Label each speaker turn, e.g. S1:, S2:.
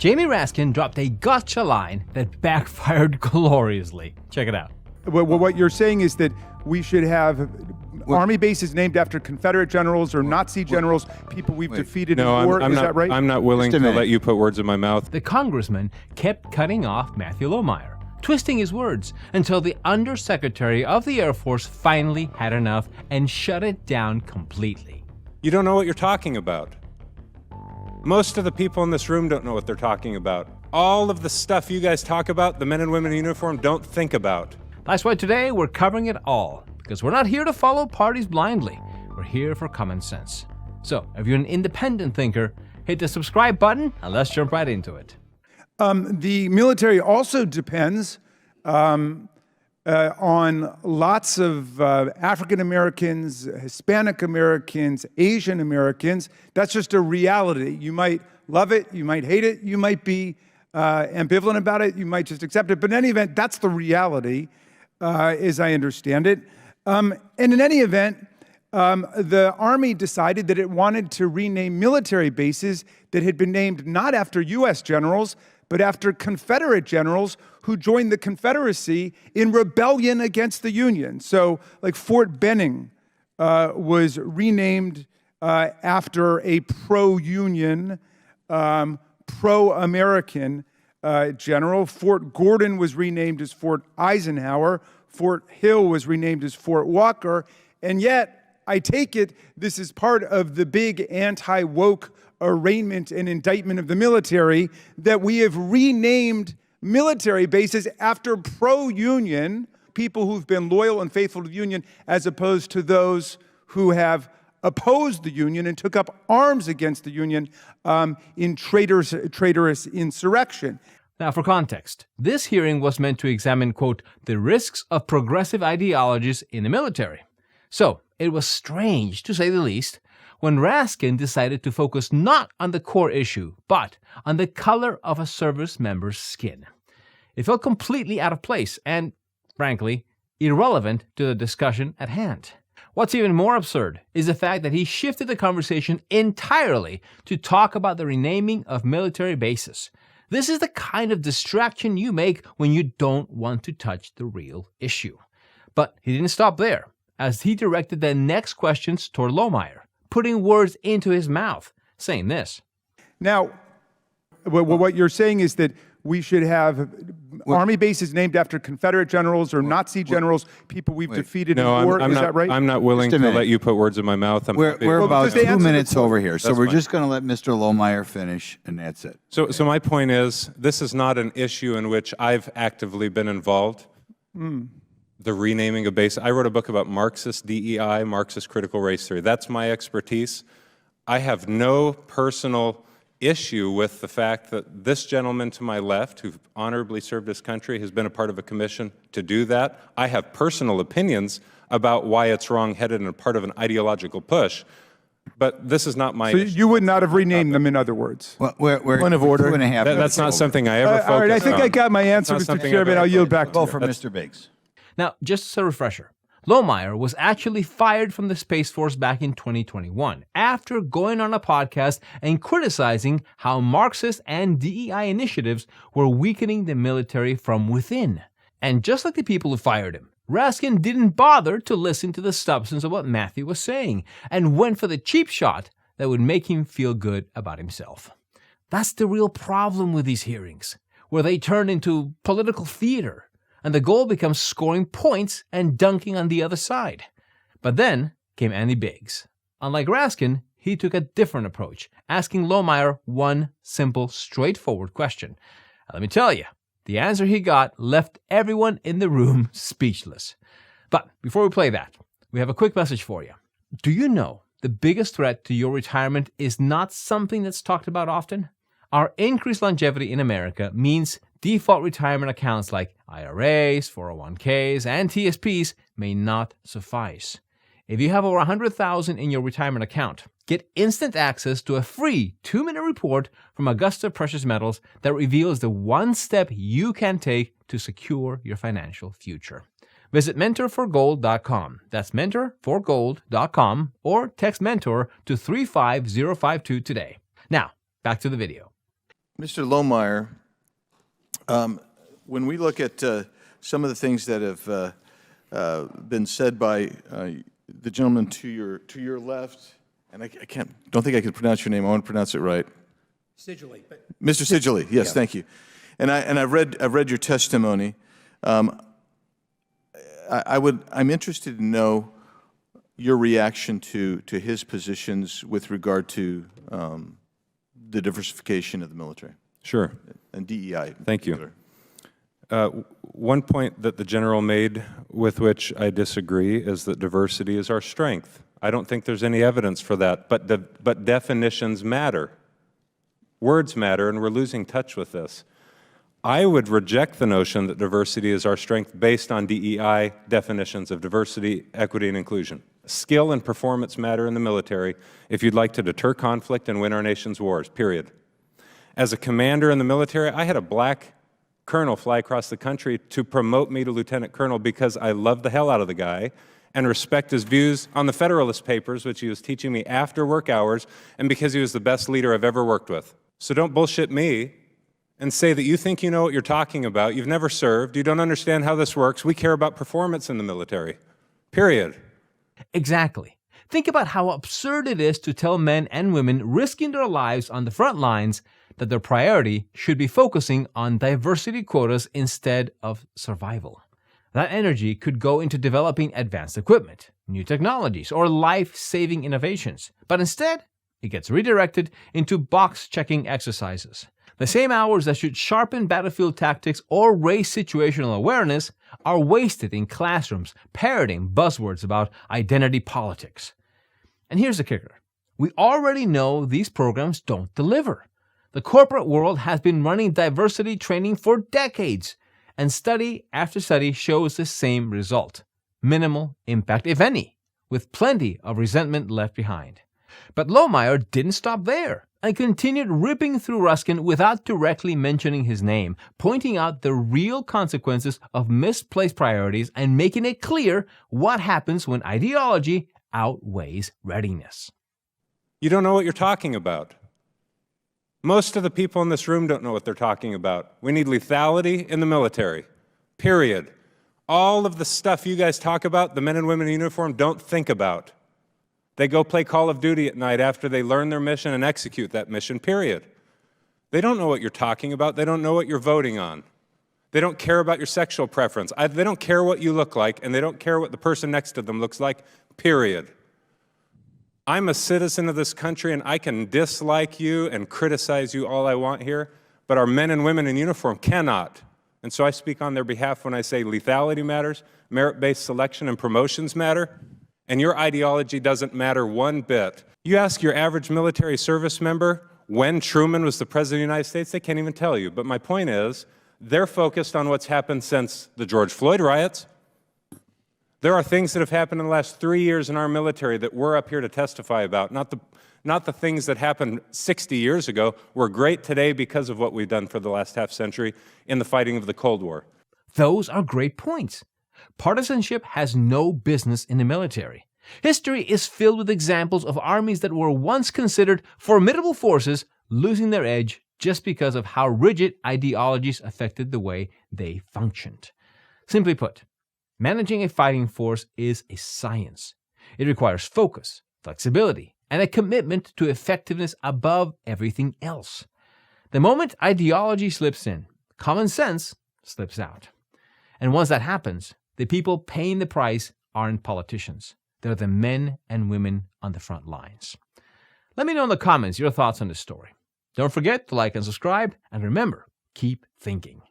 S1: Jamie Raskin dropped a gotcha line that backfired gloriously. Check it out.
S2: Well, what you're saying is that we should have army bases named after Confederate generals or Nazi generals, people we've defeated in war. Is that right?
S3: I'm not willing to let you put words in my mouth.
S1: The congressman kept cutting off Matthew Lohmeyer, twisting his words until the Undersecretary of the Air Force finally had enough and shut it down completely.
S3: You don't know what you're talking about. Most of the people in this room don't know what they're talking about. All of the stuff you guys talk about, the men and women in uniform don't think about.
S1: That's why today we're covering it all, because we're not here to follow parties blindly. We're here for common sense. So if you're an independent thinker, hit the subscribe button and let's jump right into it.
S2: The military also depends on lots of African Americans, Hispanic Americans, Asian Americans. That's just a reality. You might love it, you might hate it, you might be ambivalent about it, you might just accept it. But in any event, that's the reality, as I understand it. And in any event, the Army decided that it wanted to rename military bases that had been named not after U.S. generals, but after Confederate generals who joined the Confederacy in rebellion against the Union. So, like Fort Benning was renamed after a pro-Union, pro-American general. Fort Gordon was renamed as Fort Eisenhower. Fort Hill was renamed as Fort Walker. And yet, I take it this is part of the big anti-woke arraignment and indictment of the military, that we have renamed military bases after pro-Union, people who've been loyal and faithful to the Union, as opposed to those who have opposed the Union and took up arms against the Union in traitorous insurrection.
S1: Now, for context, this hearing was meant to examine, quote, the risks of progressive ideologies in the military. So, it was strange, to say the least, when Raskin decided to focus not on the core issue, but on the color of a service member's skin. It felt completely out of place and, frankly, irrelevant to the discussion at hand. What's even more absurd is the fact that he shifted the conversation entirely to talk about the renaming of military bases. This is the kind of distraction you make when you don't want to touch the real issue. But he didn't stop there, as he directed the next questions toward Lohmeyer, putting words into his mouth, saying this.
S2: Now, what you're saying is that we should have army bases named after Confederate generals or Nazi generals, people we've defeated in war. Is that right?
S3: I'm not willing to let you put words in my mouth.
S4: We're about 2 minutes over here, so we're just going to let Mr. Lohmeyer finish, and that's it.
S3: So my point is, this is not an issue in which I've actively been involved. The renaming of bases. I wrote a book about Marxist DEI, Marxist critical race theory. That's my expertise. I have no personal issue with the fact that this gentleman to my left, who honorably served his country, has been a part of a commission to do that. I have personal opinions about why it's wrong-headed and a part of an ideological push, but this is not my issue.
S2: You would not have renamed them, in other words?
S4: Well, we're
S2: point of order.
S4: 2.5
S3: That's not something I ever focused on.
S2: All right, I think I got my answer, Mr. Chairman. I'll yield back to you.
S4: Go for Mr. Biggs.
S1: Now, just as a refresher, Lohmeyer was actually fired from the Space Force back in 2021 after going on a podcast and criticizing how Marxist and DEI initiatives were weakening the military from within. And just like the people who fired him, Raskin didn't bother to listen to the substance of what Matthew was saying and went for the cheap shot that would make him feel good about himself. That's the real problem with these hearings, where they turn into political theater, and the goal becomes scoring points and dunking on the other side. But then came Andy Biggs. Unlike Raskin, he took a different approach, asking Lohmeyer one simple, straightforward question. And let me tell you, the answer he got left everyone in the room speechless. But before we play that, we have a quick message for you. Do you know the biggest threat to your retirement is not something that's talked about often? Our increased longevity in America means default retirement accounts like IRAs, 401ks, and TSPs may not suffice. If you have over $100,000 in your retirement account, get instant access to a free 2-minute report from Augusta Precious Metals that reveals the one step you can take to secure your financial future. Visit mentorforgold.com. That's mentorforgold.com, or text mentor to 35052 today. Now, back to the video.
S5: Mr. Lohmeyer, when we look at some of the things that have been said by the gentleman to your left, and don't think I can pronounce your name. I want to pronounce it right.
S6: Sigilly, but
S5: Mr. Sigilly, yes, thank you. And I've read your testimony. I'm interested to know your reaction to his positions with regard to the diversification of the military.
S3: Sure.
S5: And DEI.
S3: Thank you. One point that the general made with which I disagree is that diversity is our strength. I don't think there's any evidence for that, but definitions matter. Words matter, and we're losing touch with this. I would reject the notion that diversity is our strength based on DEI definitions of diversity, equity, and inclusion. Skill and performance matter in the military if you'd like to deter conflict and win our nation's wars, period. As a commander in the military, I had a black colonel fly across the country to promote me to lieutenant colonel because I love the hell out of the guy and respect his views on the Federalist Papers, which he was teaching me after work hours, and because he was the best leader I've ever worked with. So don't bullshit me and say that you think you know what you're talking about. You've never served. You don't understand how this works. We care about performance in the military, period.
S1: Exactly. Think about how absurd it is to tell men and women risking their lives on the front lines that their priority should be focusing on diversity quotas instead of survival. That energy could go into developing advanced equipment, new technologies, or life-saving innovations. But instead, it gets redirected into box-checking exercises. The same hours that should sharpen battlefield tactics or raise situational awareness are wasted in classrooms parroting buzzwords about identity politics. And here's the kicker. We already know these programs don't deliver. The corporate world has been running diversity training for decades, and study after study shows the same result. Minimal impact, if any, with plenty of resentment left behind. But Lohmeyer didn't stop there and continued ripping through Raskin without directly mentioning his name, pointing out the real consequences of misplaced priorities and making it clear what happens when ideology outweighs readiness.
S3: You don't know what you're talking about. Most of the people in this room don't know what they're talking about. We need lethality in the military, period. All of the stuff you guys talk about, the men and women in uniform don't think about. They go play Call of Duty at night after they learn their mission and execute that mission, period. They don't know what you're talking about. They don't know what you're voting on. They don't care about your sexual preference. They don't care what you look like, and they don't care what the person next to them looks like, period. I'm a citizen of this country, and I can dislike you and criticize you all I want here, but our men and women in uniform cannot. And so I speak on their behalf when I say lethality matters, merit-based selection and promotions matter, and your ideology doesn't matter one bit. You ask your average military service member when Truman was the President of the United States, they can't even tell you. But my point is, they're focused on what's happened since the George Floyd riots. There are things that have happened in the last 3 years in our military that we're up here to testify about, not the things that happened 60 years ago. We're great today because of what we've done for the last half century in the fighting of the Cold War.
S1: Those are great points. Partisanship has no business in the military. History is filled with examples of armies that were once considered formidable forces losing their edge just because of how rigid ideologies affected the way they functioned. Simply put, managing a fighting force is a science. It requires focus, flexibility, and a commitment to effectiveness above everything else. The moment ideology slips in, common sense slips out. And once that happens, the people paying the price aren't politicians. They're the men and women on the front lines. Let me know in the comments your thoughts on this story. Don't forget to like and subscribe, and remember, keep thinking.